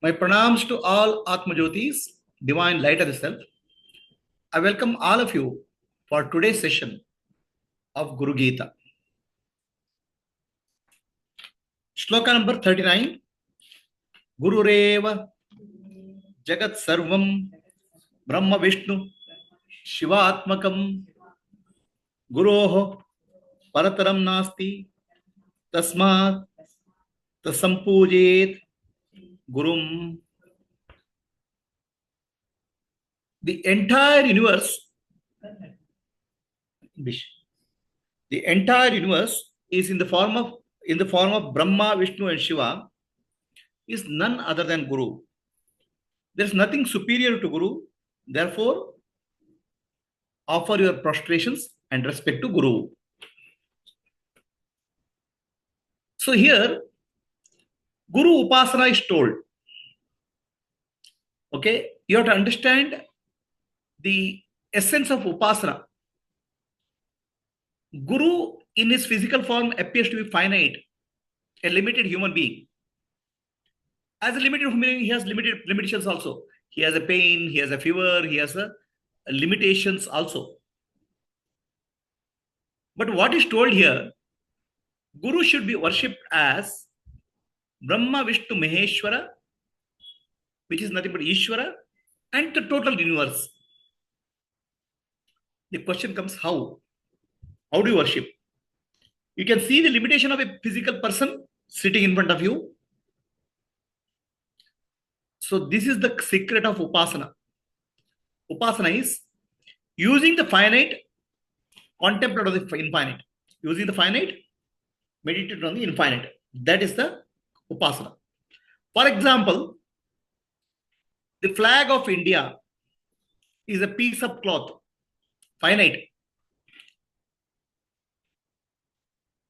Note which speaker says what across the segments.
Speaker 1: My pranams to all Atma Jyotis, divine light of the self. I welcome all of you for today's session of Guru Gita. Shloka number 39. Gurureva Jagat Sarvam Brahma Vishnu Shivatmakam Guroho Parataram Nasti Tasmat Tasampujet Gurum. The entire universe, is in the form of Brahma, Vishnu, and Shiva, is none other than Guru. There is nothing superior to Guru. Therefore, offer your prostrations and respect to Guru. So here, Guru Upasana is told. Okay, you have to understand the essence of Upasana. Guru in his physical form appears to be finite, a limited human being. As a limited human being, he has limited limitations also. He has a pain, he has a fever, he has a limitations also. But what is told here, Guru should be worshipped as Brahma, Vishnu, Maheshwara, which is nothing but Ishvara, and the total universe. The question comes, how? How do you worship? You can see the limitation of a physical person sitting in front of you. So this is the secret of Upasana. Upasana is using the finite, contemplate on the infinite. Using the finite, meditate on the infinite. That is the Upasana. For example, the flag of India is a piece of cloth, finite.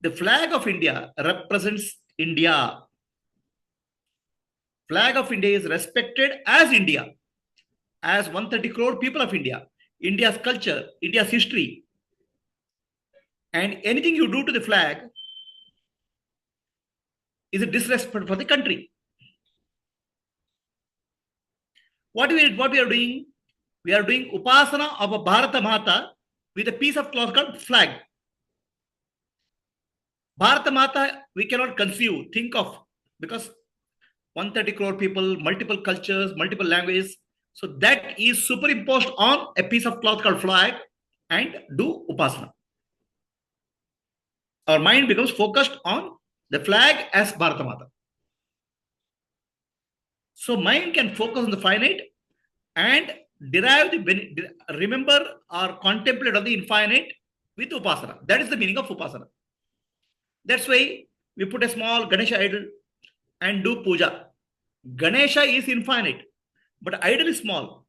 Speaker 1: The flag of India represents India. Flag of India is respected as India, as 130 crore people of India, India's culture, India's history. And anything you do to the flag is a disrespect for the country. What we are doing? We are doing Upasana of a Bharata Mata with a piece of cloth called flag. Bharata Mata we cannot conceive, think of, because 130 crore people, multiple cultures, multiple languages. So that is superimposed on a piece of cloth called flag and do Upasana. Our mind becomes focused on the flag as Bharata Mata. So mind can focus on the finite and derive the remember or contemplate on the infinite with Upasana. That is the meaning of Upasana. That's why we put a small Ganesha idol and do puja. Ganesha is infinite, but idol is small.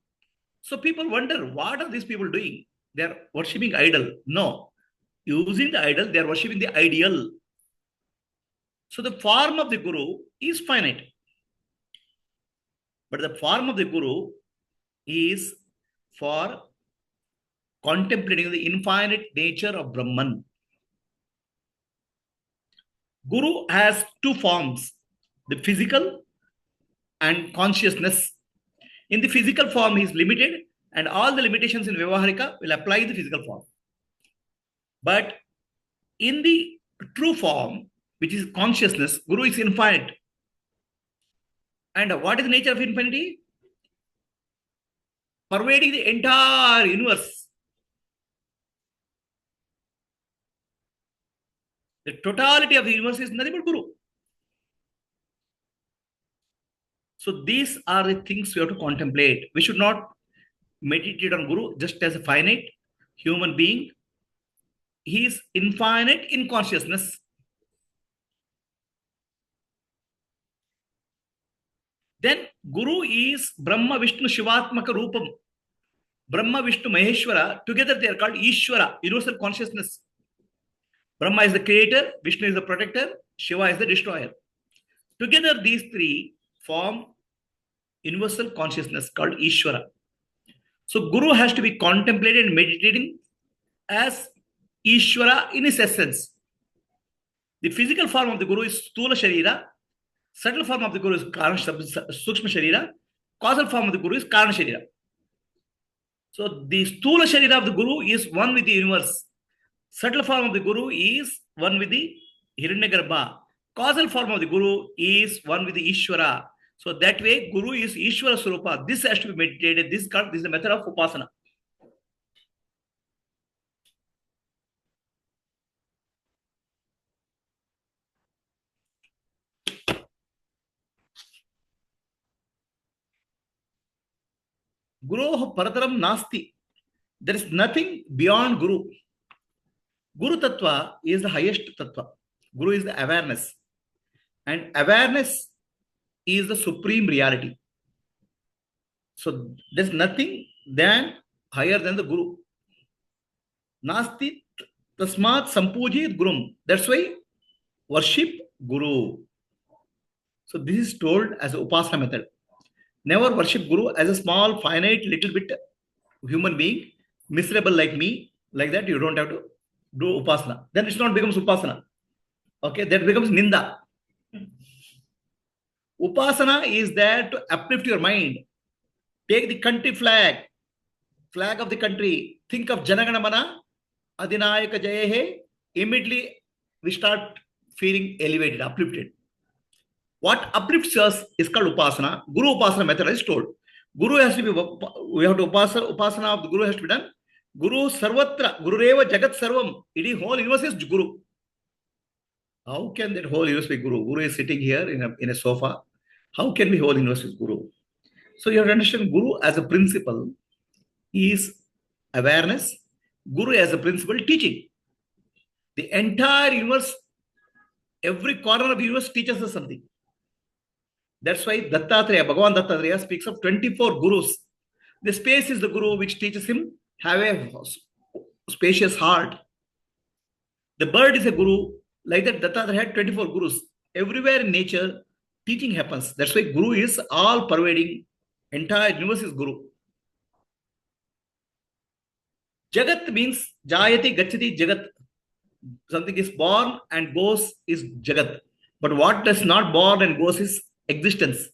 Speaker 1: So people wonder, what are these people doing? They are worshipping idol. No. Using the idol, they are worshipping the ideal. So the form of the Guru is finite. But the form of the Guru is for contemplating the infinite nature of Brahman. Guru has two forms, the physical and consciousness. In the physical form, he is limited, and all the limitations in Vyavaharika will apply the physical form. But in the true form, which is consciousness, Guru is infinite. And what is the nature of infinity? Pervading the entire universe. The totality of the universe is nothing but Guru. So these are the things we have to contemplate. We should not meditate on Guru just as a finite human being. He is infinite in consciousness. Then Guru is Brahma, Vishnu, Shivatmaka Rupam. Brahma, Vishnu, Maheshwara, together they are called Ishvara, universal consciousness. Brahma is the creator, Vishnu is the protector, Shiva is the destroyer. Together these three form universal consciousness called Ishvara. So Guru has to be contemplated and meditating as Ishvara in his essence. The physical form of the Guru is Stula Sharira, Subtle form of the Guru is Karana Sukshma Sharira. Causal form of the Guru is Karana Sharira. So the Stula Sharira of the Guru is one with the universe. Subtle form of the Guru is one with the Hiranyagarbha. Causal form of the Guru is one with the Ishvara. So that way, Guru is Ishvara Swarupa. This has to be meditated. This is the method of Upasana. Guru Parataram Nasti. There is nothing beyond Guru. Guru Tattva is the highest Tattva. Guru is the awareness. And awareness is the supreme reality. So there's nothing than higher than the Guru. Nasti Tasmat Sampujit Gurum. That's why worship Guru. So this is told as an Upasana method. Never worship Guru as a small, finite, little bit human being, miserable like me. Like that, you don't have to do Upasana. Then it's not becomes Upasana. Okay, that becomes Ninda. Upasana is there to uplift your mind. Take the country flag of the country. Think of Janagana Mana, Adinayaka Jayehe. Immediately we start feeling elevated, uplifted. What uplifts us is called Upasana. Guru Upasana method is told. Guru has to be, we have to Upasana of the Guru has to be done. Guru Sarvatra, Guru Reva Jagat Sarvam. It is whole universe is Guru. How can that whole universe be Guru? Guru is sitting here in a sofa. How can be whole universe is Guru? So you have to understand Guru as a principle is awareness. Guru as a principle teaching. The entire universe, every corner of the universe teaches us something. That's why Dattatreya, Bhagavan Dattatreya speaks of 24 Gurus. The space is the Guru which teaches him have a spacious heart. The bird is a Guru. Like that, Dattatreya had 24 Gurus. Everywhere in nature, teaching happens. That's why Guru is all pervading. Entire universe is Guru. Jagat means Jayati Gachati Jagat. Something is born and goes is Jagat. But what does not born and goes is existence.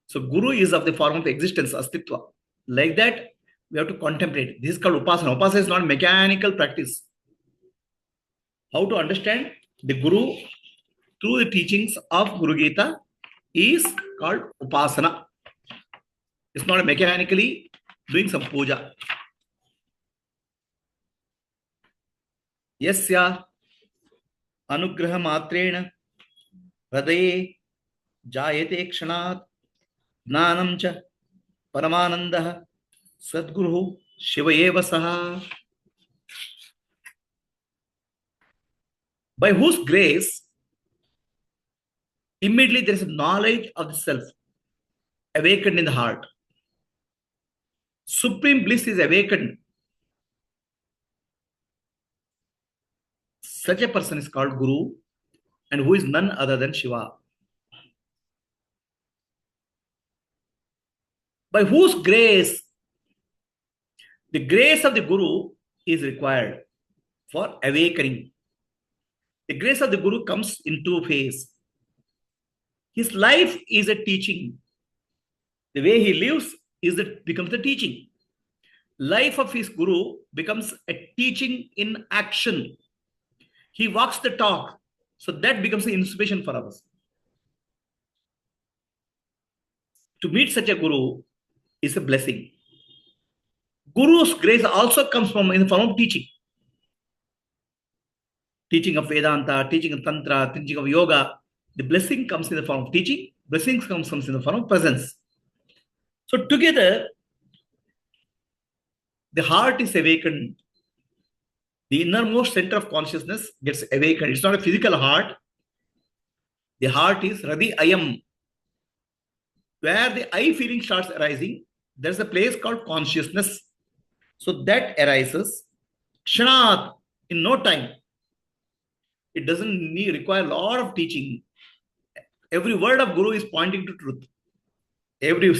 Speaker 1: So Guru is of the form of existence, Astitva. Like that, we have to contemplate. This is called Upasana. Upasana is not mechanical practice. How to understand the Guru through the teachings of Guru Gita is called Upasana. It's not mechanically doing some puja. Yasya anugraha matrena hridaye jayate kshanat jnanam cha paramanandah sadguru shivayeva saha. By whose grace immediately there is a knowledge of the self awakened in the heart. Supreme bliss is awakened. Such a person is called Guru, and who is none other than Shiva. By whose grace? The grace of the Guru is required for awakening. The grace of the Guru comes in two phases. His life is a teaching. The way he lives becomes the teaching. Life of his Guru becomes a teaching in action. He walks the talk. So that becomes an inspiration for us. To meet such a Guru is a blessing. Guru's grace also comes in the form of teaching. Teaching of Vedanta, teaching of Tantra, teaching of Yoga. The blessing comes in the form of teaching. Blessings comes in the form of presence. So together, the heart is awakened. The innermost center of consciousness gets awakened. It's not a physical heart. The heart is Radhi Ayam. Where the I feeling starts arising, there's a place called consciousness. So that arises Kshanat in no time. It doesn't require a lot of teaching. Every word of Guru is pointing to truth. Every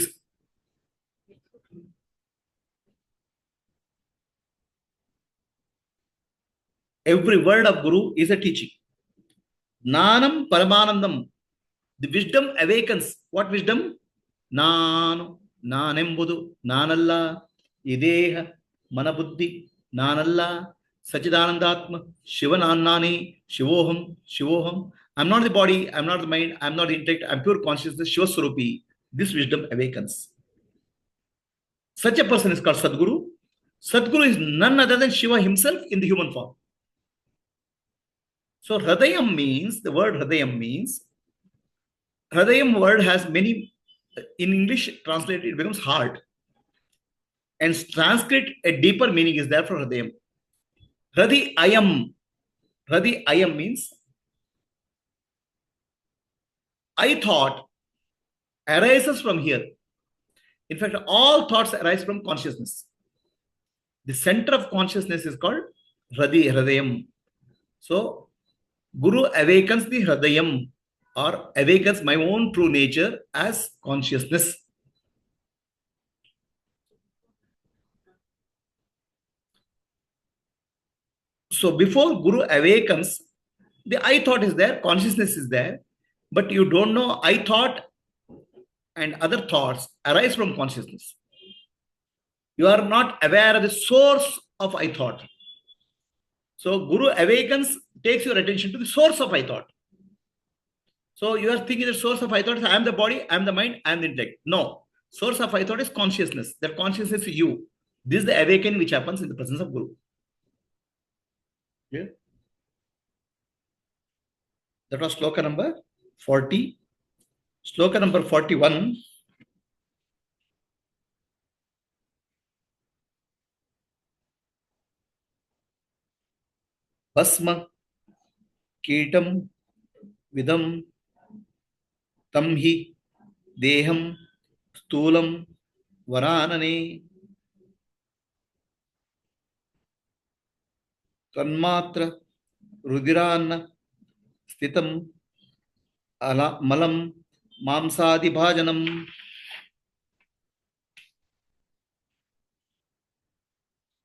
Speaker 1: word of Guru is a teaching. Jnanam Paramanandam. The wisdom awakens. What wisdom? Nanu, nanembudu, nanalla, ideha, manabuddhi, nanalla, Sachidanandatma, Shivanannani, Shivoham, Shivoham. I'm not the body, I'm not the mind, I'm not the intellect, I'm pure consciousness, Shiva Swarupi. This wisdom awakens. Such a person is called Sadguru. Sadguru is none other than Shiva himself in the human form. So Hradayam means, the word Hradayam means, Hradayam word has many, in English translated, it becomes heart. And Sanskrit, a deeper meaning is there for Hradayam. Hradi Ayam. Hradi Ayam means, I thought arises from here. In fact, all thoughts arise from consciousness. The center of consciousness is called Hradayam. So, Guru awakens the Hradayam, or awakens my own true nature as consciousness. So, before Guru awakens, the I thought is there, consciousness is there, but you don't know I thought and other thoughts arise from consciousness. You are not aware of the source of I thought. So Guru awakens, takes your attention to the source of I thought. So you are thinking the source of I thought is I am the body, I am the mind, I am the intellect. No. Source of I thought is consciousness. That consciousness is you. This is the awakening which happens in the presence of Guru. Yeah. That was sloka number 40. Sloka number 41. Basma Ketam Vidam Tamhi Deham Stulam Varanane Tanmatra Rudiran Stitam Malam Mamsadi Bhajanam.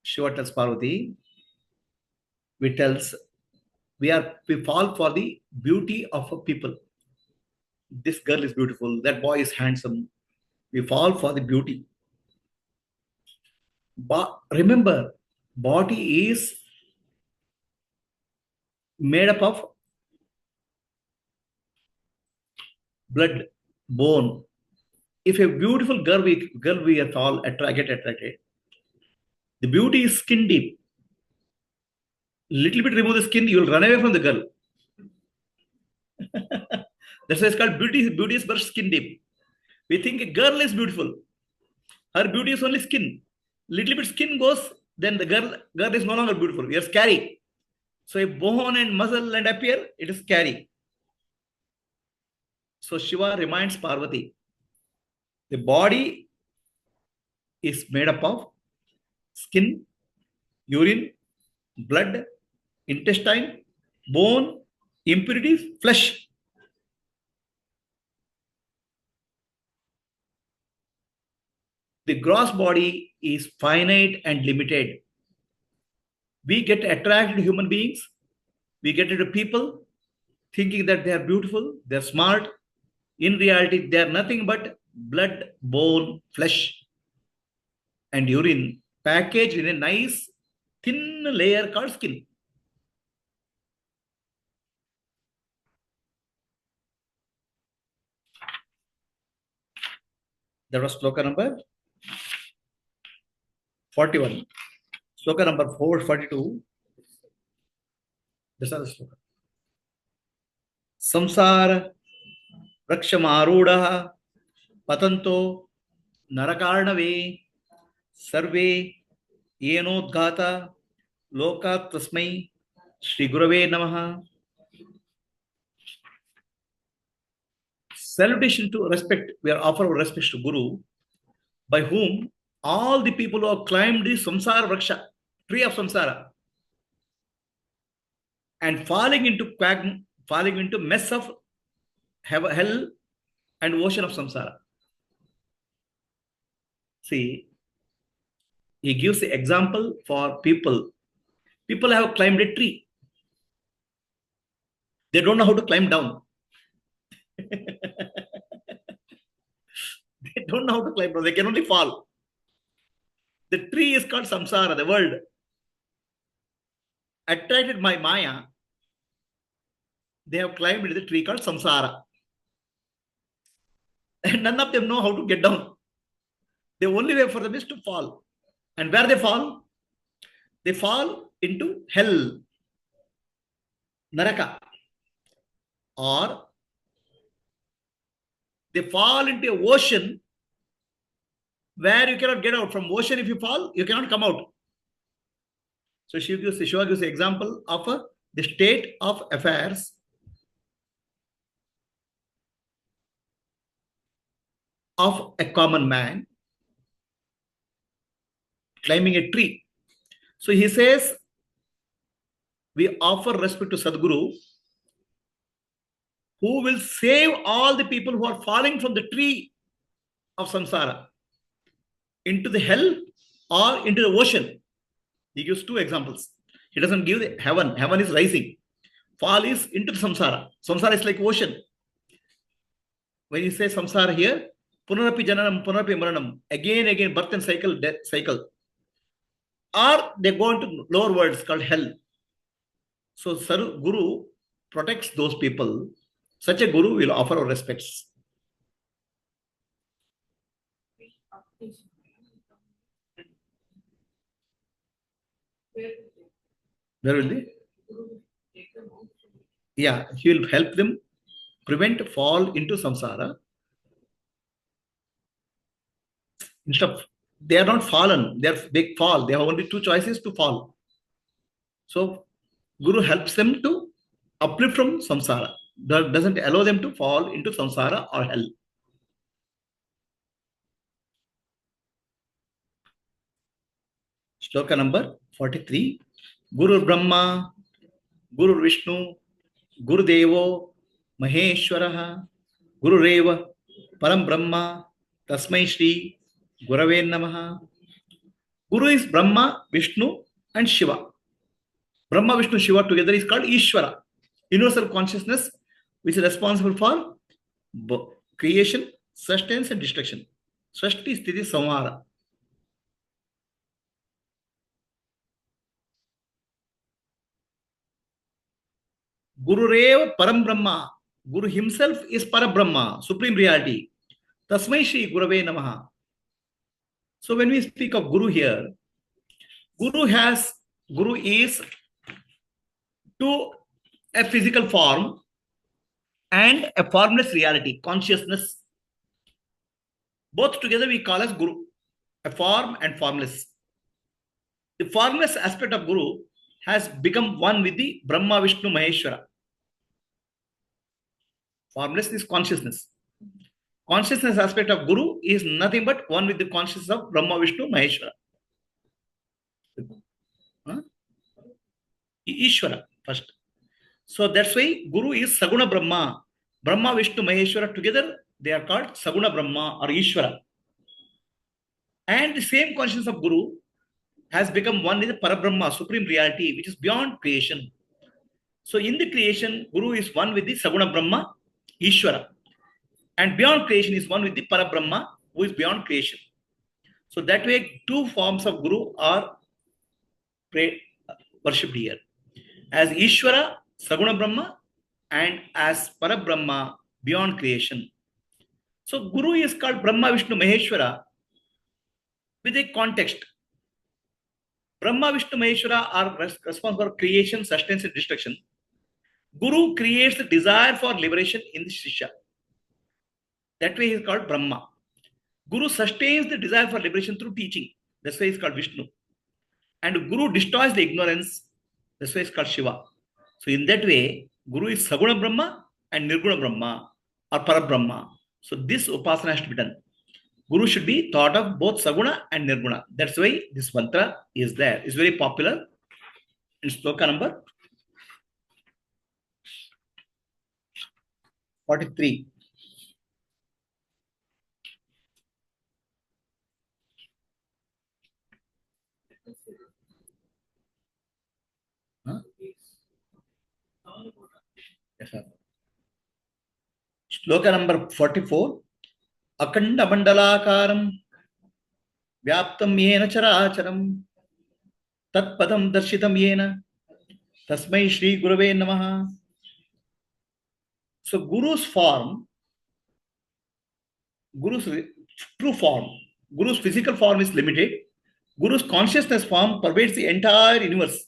Speaker 1: Shiva tells Parvati, we fall for the beauty of a people. This girl is beautiful, that boy is handsome. We fall for the beauty. But remember, body is made up of blood, bone. If a beautiful girl we at all get attracted, the beauty is skin deep. Little bit remove the skin, you will run away from the girl. That's why it's called beauty. Beauty is but skin deep. We think a girl is beautiful. Her beauty is only skin. Little bit skin goes, then the girl is no longer beautiful. We are scary. So if bone and muscle and appear, it is scary. So Shiva reminds Parvati, the body is made up of skin, urine, blood, intestine, bone, impurities, flesh. The gross body is finite and limited. We get attracted to human beings. We get into people thinking that they are beautiful, they are smart. In reality, they are nothing but blood, bone, flesh, and urine packaged in a nice thin layer called skin. That was sloka number 41. Sloka number 442. This is the sloka. Samsara Rakshamarudaha Patanto Narakarnave Sarve Yenodgata Loka Tasmai Shri Gurave Namaha. Salutation to respect. We are offering respect to Guru, by whom all the people who have climbed the samsara vraksha, tree of samsara, and falling into mess of hell and ocean of samsara. See, he gives the example for people. People have climbed a tree. They don't know how to climb down. They don't know how to climb, they can only fall. The tree is called samsara, the world. Attracted by Maya, they have climbed into the tree called samsara. And none of them know how to get down. The only way for them is to fall. And where they fall? They fall into hell, naraka. Or they fall into an ocean where you cannot get out. From ocean, if you fall, you cannot come out. So Shiva gives an example of the state of affairs of a common man climbing a tree. So he says, we offer respect to Sadguru, who will save all the people who are falling from the tree of samsara into the hell or into the ocean. He gives two examples. He doesn't give the heaven. Heaven is rising. Fall is into the samsara. Samsara is like ocean. When you say samsara here, punarapi jananam, punarapi maranam, again, birth and cycle, death cycle. Or they go into lower worlds called hell. So Guru protects those people. Such a Guru will offer our respects. Where will they? Yeah, he will help them prevent fall into samsara. Instead of, they are not fallen, they fall. They have only two choices to fall. So Guru helps them to uplift from samsara. That doesn't allow them to fall into samsara or hell. Shloka number 43. Guru Brahma, Guru Vishnu, Guru Devo, Maheshwaraha, Guru Reva, Param Brahma, Tasmai Shri, Gurave Namaha. Guru is Brahma, Vishnu, and Shiva. Brahma, Vishnu, Shiva together is called Ishvara, universal consciousness, which is responsible for creation, sustenance, and destruction. Srashti Sthiti Samhara. Guru Reva Param Brahma. Guru himself is Parabrahma, supreme reality. Tasmai Shri Gurave Namaha. So when we speak of Guru here, Guru is to a physical form and a formless reality, consciousness. Both together we call as Guru, a form and formless. The formless aspect of Guru has become one with the Brahma, Vishnu, Maheshwara. Formless is consciousness. Consciousness aspect of Guru is nothing but one with the consciousness of Brahma, Vishnu, Maheshwara. Ishvara first. So that's why Guru is Saguna Brahma. Brahma, Vishnu, Maheshwara together, they are called Saguna Brahma or Ishvara. And the same consciousness of Guru has become one with the Parabrahma, supreme reality, which is beyond creation. So in the creation, Guru is one with the Saguna Brahma, Ishvara. And beyond creation is one with the Parabrahma, who is beyond creation. So that way, two forms of Guru are worshipped here. As Ishvara, Saguna Brahma, and as Parabrahma, beyond creation. So Guru is called Brahma, Vishnu, Maheshwara with a context. Brahma, Vishnu, Maheshwara are responsible for creation, sustenance, and destruction. Guru creates the desire for liberation in the Shishya. That way he is called Brahma. Guru sustains the desire for liberation through teaching. That's why he is called Vishnu. And Guru destroys the ignorance. That's why he is called Shiva. So in that way, Guru is Saguna Brahma and Nirguna Brahma or Parabrahma. So this upasana has to be done. Guru should be thought of both Saguna and Nirguna. That's why this mantra is there. It's very popular. In sloka number 43. Huh? Yes, sir. Shloka number 44. Akanda mandalakaram vyaptam yena characharam tat padam darshitam yena tasmai shri gurave namaha. So Guru's form, Guru's true form, Guru's physical form is limited. Guru's consciousness form pervades the entire universe.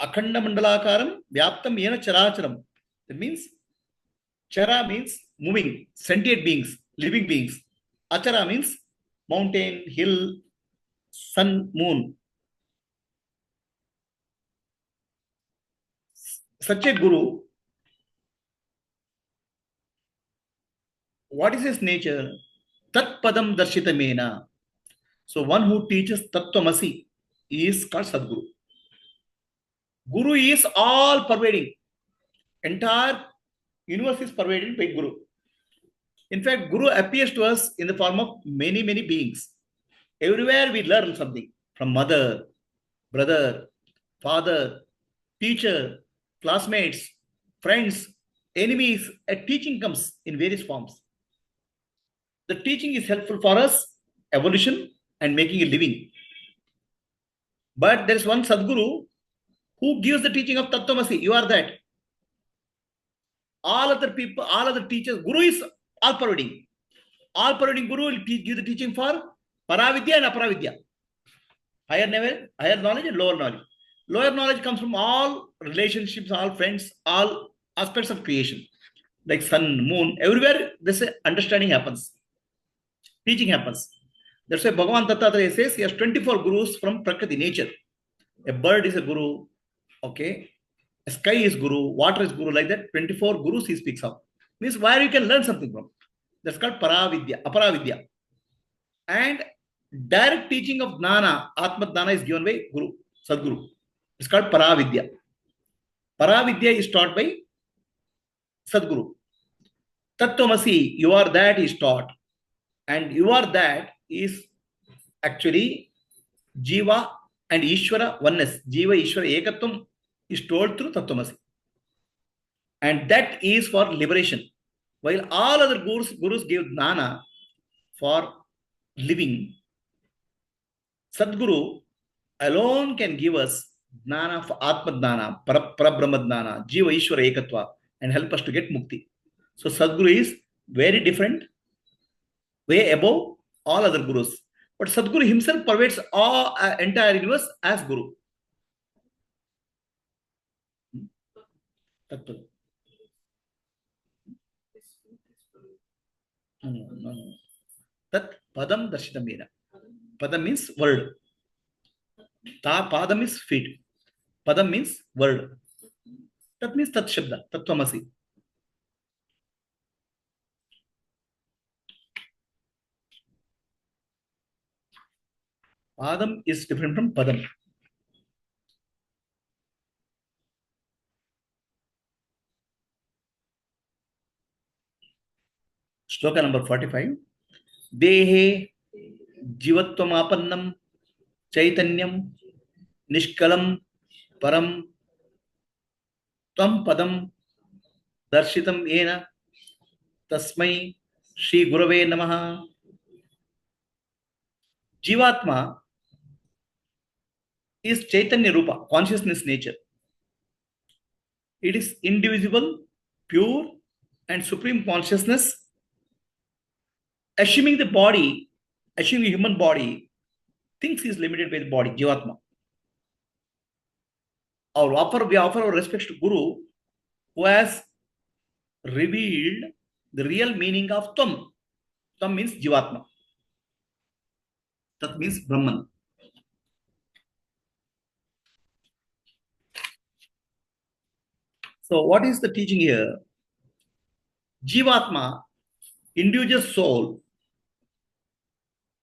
Speaker 1: Akhanda mandalakaram vyaptam yena characharam. That means chara means moving, sentient beings, living beings. Achara means mountain, hill, sun, moon. Such a guru, what is his nature? Tat padam darshitamena. So one who teaches Tattvamasi is called Sadguru. Guru is all pervading. Entire universe is pervaded by Guru. In fact, Guru appears to us in the form of many, many beings. Everywhere we learn something from mother, brother, father, teacher, classmates, friends, enemies. A teaching comes in various forms. The teaching is helpful for us, evolution, and making a living. But there is one Sadguru who gives the teaching of Tattvamasi. You are that. All other people, all other teachers, Guru is all pervading. All pervading Guru will give the teaching for Paravidya and Aparavidya. Higher level, higher knowledge and lower knowledge. Lower knowledge comes from all relationships, all friends, all aspects of creation. Like sun, moon, everywhere this understanding happens. Teaching happens. That's why Bhagavan Dattatreya says he has 24 gurus from Prakriti, nature. A bird is a guru, okay? A sky is guru, water is guru, like that. 24 gurus he speaks of. Means where you can learn something from. That's called Paravidya, Aparavidya. And direct teaching of Jnana, Atma Jnana is given by Guru, Sadguru. It's called Paravidya. Paravidya is taught by Sadguru. Tattvamasi, you are that is taught. And you are that is actually Jiva and Ishvara oneness. Jiva, Ishvara, Ekatvam is told through Tattvamasi. And that is for liberation. While all other gurus give Jnana for living, Sadguru alone can give us Jnana for Atma Jnana, Parabrahma Jnana, Jiva, Ishvara, Ekatva, and help us to get Mukti. So Sadguru is very different, way above all other gurus. But Sadguru himself pervades all entire universe as Guru. No. Tat padam darshitamena. Padam means word. Ta padam is feet. Padam means word. That means Tat Shabda, Tattvamasi. Padam is different from Padam. Shloka number 45. Dehe jivattvamapannam chaitanyam nishkalam param tvam padam darshitam yena tasmai shri gurave namaha. Jivatma is Chaitanya Rupa, consciousness nature. It is indivisible, pure, and supreme consciousness. Assuming the body, assuming the human body, thinks is limited by the body, Jivatma. We offer our respects to Guru, who has revealed the real meaning of Tvam. Tvam means Jivatma. That means Brahman. So what is the teaching here? Jivatma, individual soul,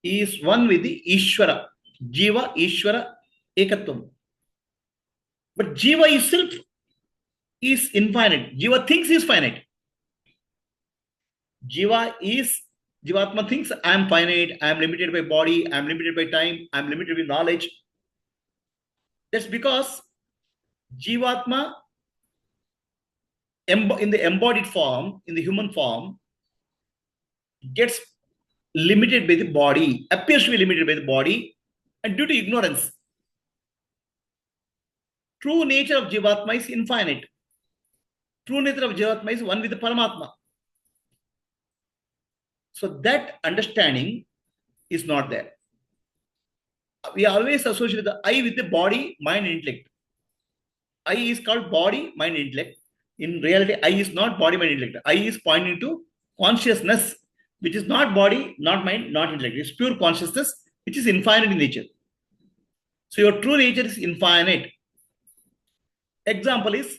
Speaker 1: is one with the Ishvara. Jiva, Ishvara, Ekatvam. But Jiva itself is infinite. Jiva thinks is finite. Jivatma thinks I am finite, I am limited by body, I am limited by time, I am limited by knowledge. That's because Jivatma in the embodied form, in the human form, gets limited by the body, appears to be limited by the body, and due to ignorance. True nature of Jivatma is infinite. True nature of Jivatma is one with the Paramatma. So that understanding is not there. We always associate the I with the body, mind, intellect. I is called body, mind, intellect. In reality, I is not body, mind, intellect. I is pointing to consciousness, which is not body, not mind, not intellect. It's pure consciousness, which is infinite in nature. So your true nature is infinite. Example is,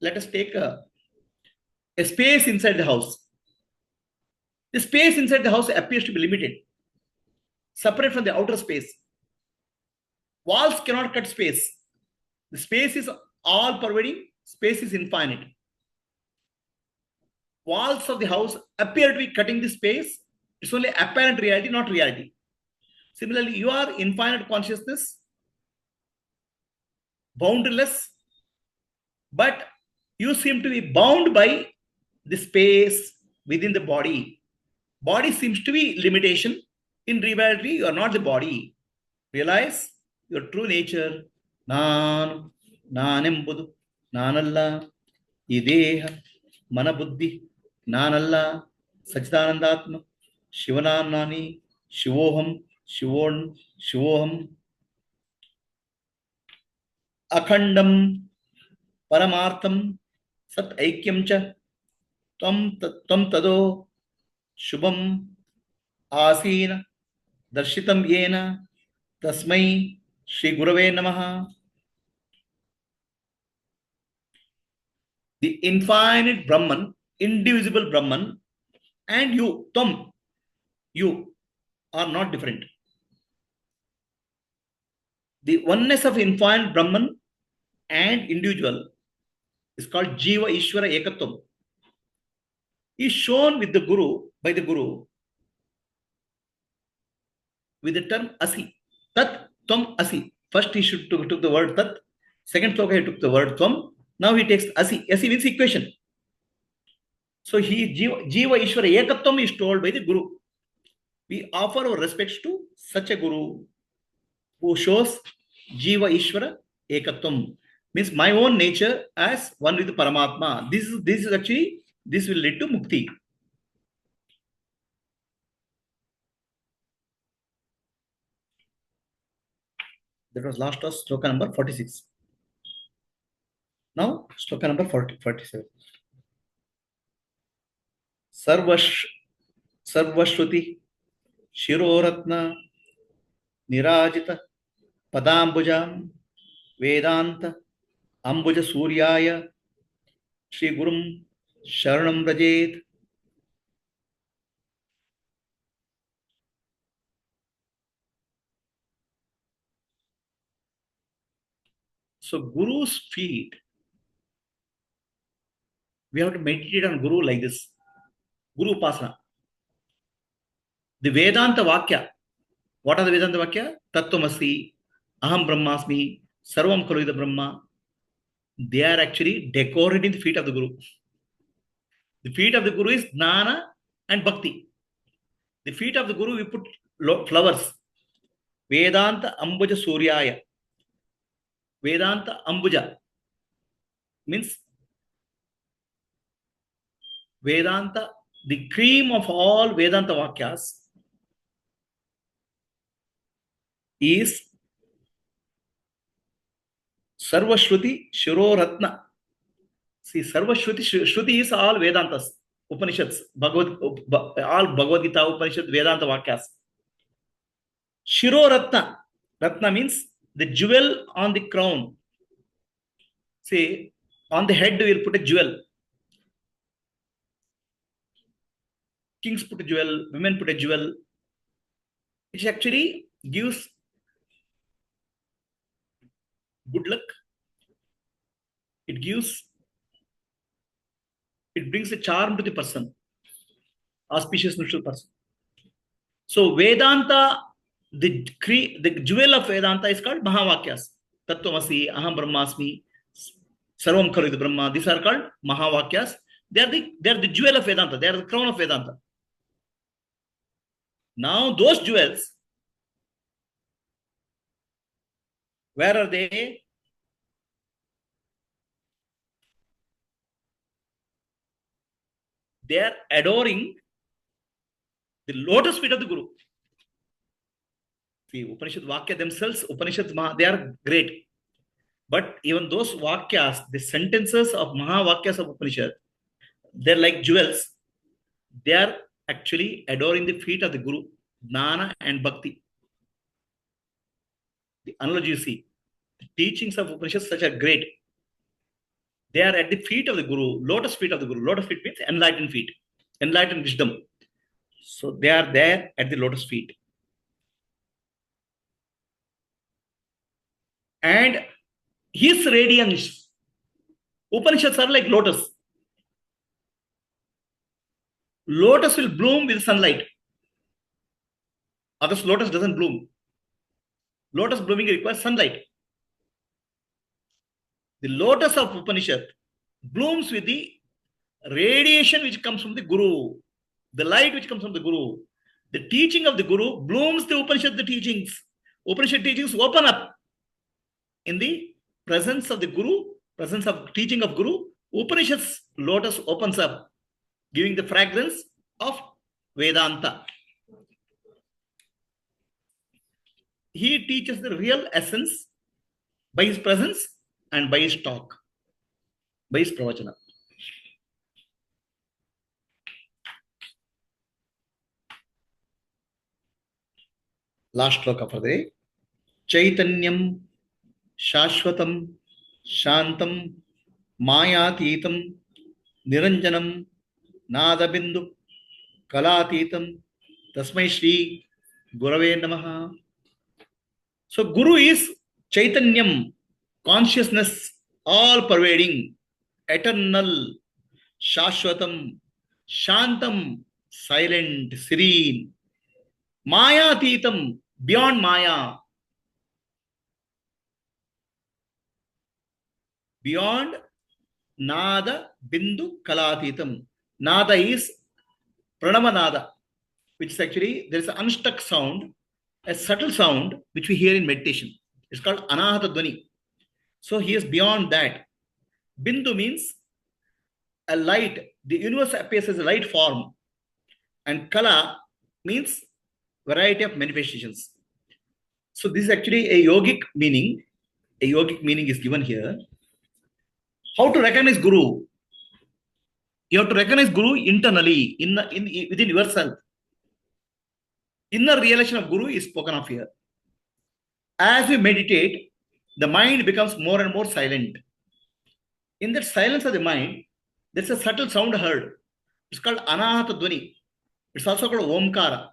Speaker 1: let us take a space inside the house. The space inside the house appears to be limited, separate from the outer space. Walls cannot cut space. The space is all pervading, space is infinite. Walls of the house appear to be cutting the space. It's only apparent reality, not reality. Similarly, you are infinite consciousness, boundless, but you seem to be bound by the space within the body. Body seems to be limitation. In reality, you are not the body. Realize your true nature. Nan, nanembudu, nanalla, ideha, manabuddhi, nanalla, Sachidanandatma, Shivananani, Shivoham, Shivoham, Akhandam, Paramartham, Sat Aikyamcha, Tvam Tado, Shubham, Asina, Darshitam Yena, Tasmai, Shri Gurave Namaha. The infinite Brahman, indivisible Brahman, and you, Tvam, you are not different. The oneness of infinite Brahman and individual is called Jiva Ishvara Ekatvam. Is shown with the Guru, by the Guru, with the term Asi. Tat Tvam Asi. First he took the word Tat. Second sloka he took the word Tvam. Now he takes Asi. Asi means equation. So he Jiva Ishvara Ekatvam is told by the Guru. We offer our respects to such a Guru who shows Jiva Ishvara Ekatvam. Means my own nature as one with the Paramatma. This is actually, this will lead to Mukti. That was last of sloka number 46. Now, sloka number 47. Sarvashruti Shiroratna Nirajita Padambujam Vedanta Ambuja Suryaya Shri Gurum Sharanam Rajet. So Guru's feet, we have to meditate on Guru like this. Guru Upasana. The Vedanta Vakya. What are the Vedanta Vakya? Tattvamasi, Aham Brahmasmi, Sarvam Khalu Idam Brahma. They are actually decorating the feet of the Guru. The feet of the Guru is Jnana and Bhakti. The feet of the Guru, we put flowers. Vedanta Ambuja Suryaya. Vedanta Ambuja means Vedanta, the cream of all Vedanta Vakyas is Sarvashruti Shiroratna. See, Sarvashruti, Shruti is all Vedantas, Upanishads, all Bhagavad Gita, Upanishads, Vedanta Vakyas. Shiroratna, Ratna means the jewel on the crown. See, on the head we will put a jewel. Kings put a jewel, women put a jewel. It actually gives good luck. It brings a charm to the person, auspicious neutral person. So Vedanta, the jewel of Vedanta is called Mahavakyas. Tattvamasi, Aham Brahmasmi, Sarvam Khalu Brahma. These are called Mahavakyas. They are the jewel of Vedanta. They are the crown of Vedanta. Now those jewels, where are they? They are adoring the lotus feet of the Guru. See, Upanishad Vakya themselves, Upanishads, they are great. But even those Vakyas, the sentences of Mahavakyas of Upanishad, they're like jewels. They are actually adoring the feet of the Guru, Jnana and Bhakti. The analogy you see, the teachings of Upanishads such are great. They are at the feet of the Guru, lotus feet of the Guru. Lotus feet means enlightened feet, enlightened wisdom. So they are there at the lotus feet. And his radiance, Upanishads are like lotus. Lotus will bloom with sunlight. Others, lotus doesn't bloom. Lotus blooming requires sunlight. The lotus of Upanishad blooms with the radiation which comes from the Guru, the light which comes from the Guru. The teaching of the Guru blooms the Upanishad, the teachings. Upanishad teachings open up in the presence of the Guru, presence of teaching of Guru. Upanishad's lotus opens up, giving the fragrance of Vedanta. He teaches the real essence by his presence and by his talk, by his pravachana. Last shloka for the day. Chaitanyam Shashwatam Shantam Mayatitam Niranjanam Nadabindu Kalatitam Tasmai Shri Gurave Namaha. So Guru is Chaitanyam, consciousness, all pervading, eternal, Shashwatam, Shantam, silent, serene, Mayatitam, beyond Maya, beyond Nada Bindu Kalatitam. Nada is Pranama Nada, which is actually, there is an unstuck sound, a subtle sound which we hear in meditation. It's called Anahata Dwani. So he is beyond that. Bindu means a light. The universe appears as a light form. And Kala means variety of manifestations. So this is actually a yogic meaning. A yogic meaning is given here. How to recognize Guru? You have to recognize Guru internally, within yourself. Inner realization of Guru is spoken of here. As we meditate, the mind becomes more and more silent. In that silence of the mind, there's a subtle sound heard. It's called Anahata Dwani. It's also called Omkara.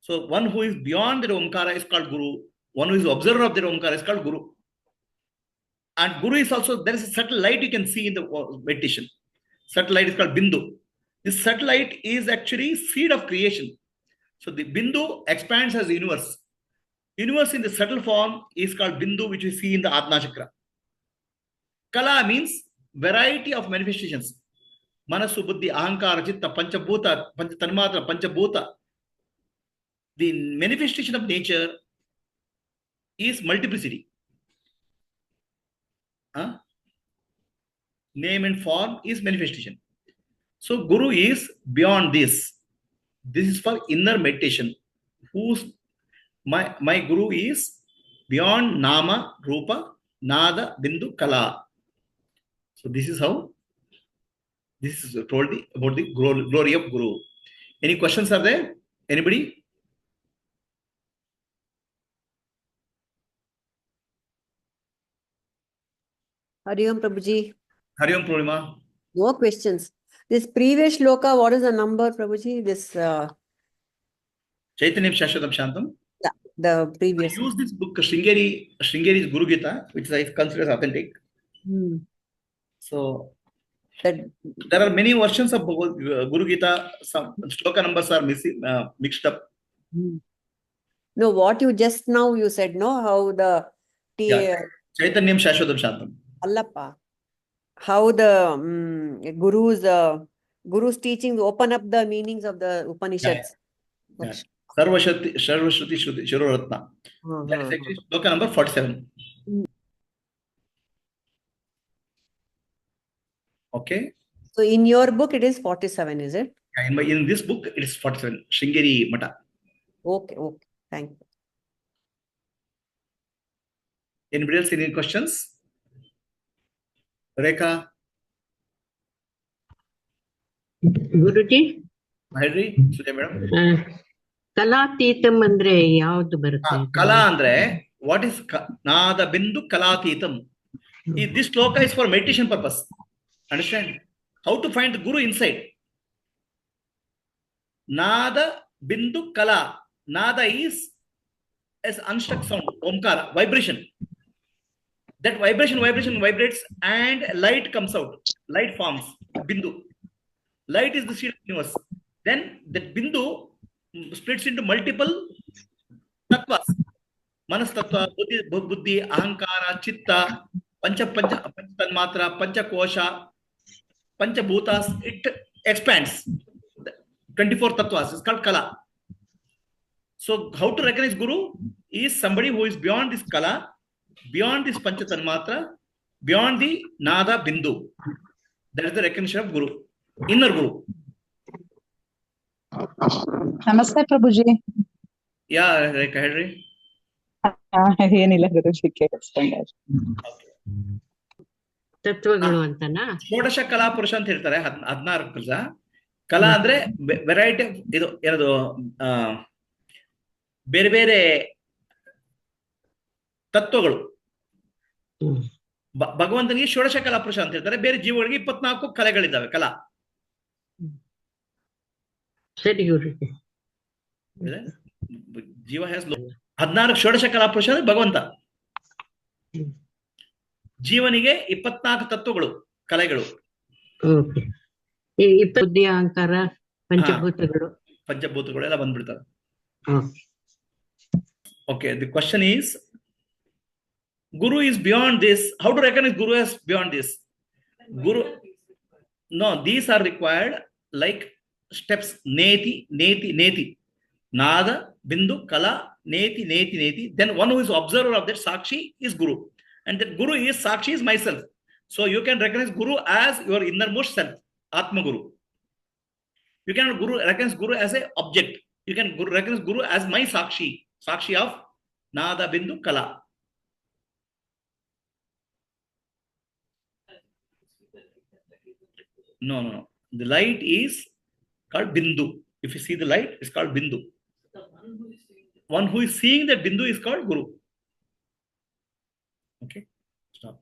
Speaker 1: So one who is beyond the Omkara is called Guru. One who is observer of the Omkara is called Guru. And Guru is also, there is a subtle light you can see in the meditation. Subtle light is called Bindu. This subtle light is actually seed of creation. So the Bindu expands as the universe. Universe in the subtle form is called Bindu, which we see in the Adna Chakra. Kala means variety of manifestations. Manasu, Buddhi, Ahankara, Chitta, Panchabhuta, Tanmatra, Panchabhuta. The manifestation of nature is multiplicity. Name and form is manifestation. So Guru is beyond this. This is for inner meditation. My Guru is beyond Nama, Rupa, Nada, Bindu, Kala. So this is how this is told about the glory of Guru. Any questions are there? Anybody?
Speaker 2: Hari Om Prabhuji.
Speaker 1: Hari Om Purnima.
Speaker 2: No questions. This previous shloka, what is the number, Prabhuji? This
Speaker 1: Chaitanyam Shashwatam Shantam.
Speaker 2: the previous.
Speaker 1: I use this book, Sringeri's Guru Gita, which I consider as authentic. So there are many versions of Guru Gita. Some shloka numbers are mixed up.
Speaker 2: No, what you just now you said, no, how the
Speaker 1: Chaitanyam Shashwatam Shantam.
Speaker 2: Allappa. how the Guru's teachings open up the meanings of the Upanishads.
Speaker 1: Yeah. Sarvashruti Shruti Shiroratna. That is actually sloka number 47. Okay.
Speaker 2: So in your book, it is 47, is it?
Speaker 1: Yeah, in this book, it is 47. Shringeri Mata.
Speaker 2: Okay, okay. Thank you.
Speaker 1: Anybody else any questions? Rekha,
Speaker 3: Guruji,
Speaker 1: Mahadri, Sujay madam.
Speaker 3: ಕಲಾತೀತಂ ಅಂದ್ರೆ ಯಾವ್ದು ಬರುತ್ತೆ?
Speaker 1: Kala andre, what is Nada Bindu Kalatitam? This sloka is for meditation purpose. Understand? How to find the Guru inside? Nada Bindu Kala. Nada is as unstruck sound, Omkara, vibration. That vibration vibrates and light comes out. Light forms. Bindu. Light is the seed of the universe. Then that Bindu splits into multiple tattvas. Manas tattva, buddhi, ahankara, chitta, pancha tanmatra, pancha kosha, pancha bhutas. It expands. 24 tattvas is called kala. So how to recognize Guru is somebody who is beyond this kala, beyond this pancha tanmatra, beyond the nada bindu. That is the recognition of Guru, inner Guru.
Speaker 4: Namaste, Prabhuji.
Speaker 1: Yeah, Rekha, Henry.
Speaker 4: ಏನಿಲ್ಲ ಗುರುಜಿ ಕೇಳಿಸ್ಕೊಂಡೆ.
Speaker 3: ತತ್ವಗಳು ಅಂತನಾ?
Speaker 1: ಷೋಡಶ ಕಲಾ ಪುರುಷ ಅಂತ ಹೇಳ್ತಾರೆ. 16 ಪುರುಷ. ಕಲಾ ಅಂದ್ರೆ ವೆರೈಟಿ ಇದು ಏನದು ಬೇರೆ ಬೇರೆ ತತ್ವಗಳು. ಭಗವಂತನಿಗೆ ಷೋಡಶ ಕಲಾ ಪುರುಷ ಅಂತ ಹೇಳ್ತಾರೆ. ಬೇರೆ ಜೀವಗಳಿಗೆ 24 ಕಲೆಗಳಿದ್ದಾವೆ. ಕಲಾ
Speaker 3: ಸರಿ ಗುರುಜಿ.
Speaker 1: ಜೀವ ಹ್ಯಾಸ್ 14 ಷೋಡಶ ಕಲಾ ಪುರುಷ ಅಂದ್ರೆ ಭಗವಂತ. ಜೀವನಿಗೆ 24 ತತ್ವಗಳು, ಕಲೆಗಳು.
Speaker 3: ಬುದ್ಧಿ, ಅಹಂಕಾರ, ಪಂಚಭೂತಗಳು
Speaker 1: ಎಲ್ಲ ಬಂದ್ಬಿಡ್ತವೆ. Okay, the question is, Guru is beyond this. How to recognize Guru as beyond this? Guru, no, these are required like steps. Neti, neti, neti. Nada, bindu, kala, neti, neti, neti. Then one who is observer of that Sakshi is Guru. And that Guru is Sakshi is myself. So you can recognize Guru as your innermost self, Atma Guru. You cannot recognize Guru as an object. You can recognize Guru as my Sakshi, Sakshi of Nada, Bindu, Kala. No. The light is called Bindu. If you see the light, it's called Bindu. One who is seeing that Bindu is called Guru. Okay, stop.